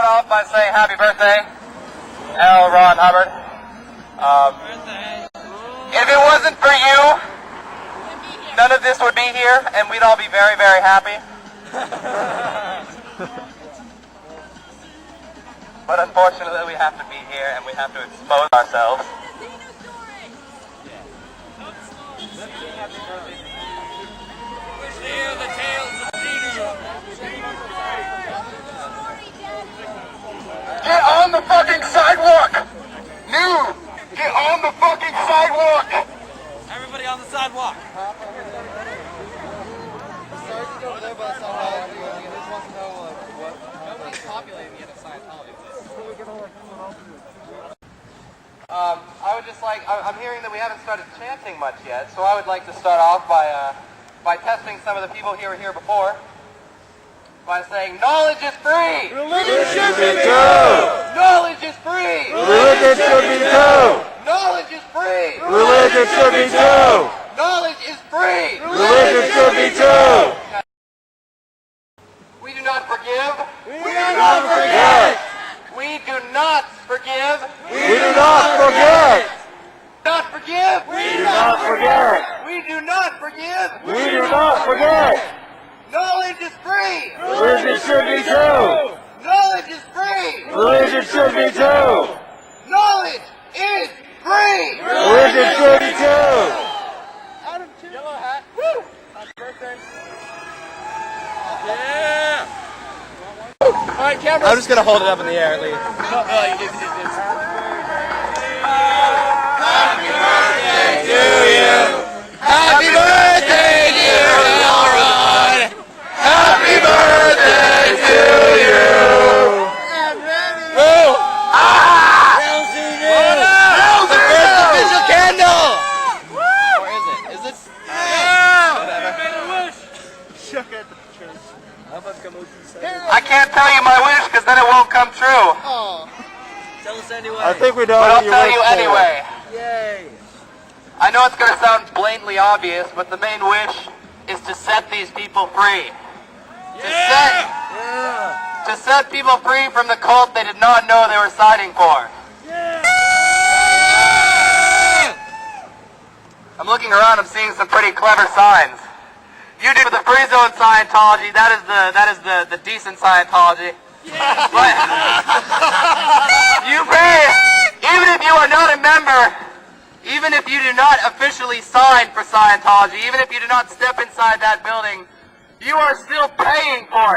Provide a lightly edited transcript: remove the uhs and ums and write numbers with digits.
off by saying happy birthday, L. Ron Hubbard. If it wasn't for you, none of this would be here, and we'd all be very, very happy. But unfortunately, we have to be here, and we have to expose ourselves. Get on the fucking sidewalk! New! Get on the fucking sidewalk! Everybody on the sidewalk! Nobody's populating the other side. I would just like, I'm hearing that we haven't started chanting much yet, so I would like to start off by testing some of the people here before. By saying, knowledge is free! Religion should be too! Knowledge is free! Religion should be too! Knowledge is free! Religion should be too! Knowledge is free! Religion should be too! We do not forgive. We do not forget! We do not forgive. We do not forget! Not forgive. We do not forget! We do not forgive. We do not forget! Knowledge is free! Religion should be too! Knowledge is free! Religion should be too! Knowledge is free! Religion should be too! Adam, yellow hat. Woo! Happy birthday. Yeah! Alright, camera. I'm just gonna hold it up in the air at least. Happy birthday to you! Happy birthday, dear Elron! Happy birthday to you! Woo! Ah! The first official candle! Or is it? Is it? I can't tell you my wish because then it won't come true. Tell us anyway. I think we know But what I'll you tell wish you for. anyway. Yay! I know it's going to sound blatantly obvious, but the main wish is to set these people free. To set people free from the cult they did not know they were signing for. I'm looking around, I'm seeing some pretty clever signs. You do the free zone Scientology, that is the decent Scientology. But you pay, even if you are not a member, even if you do not officially sign for Scientology, even if you do not step inside that building, you are still paying for it.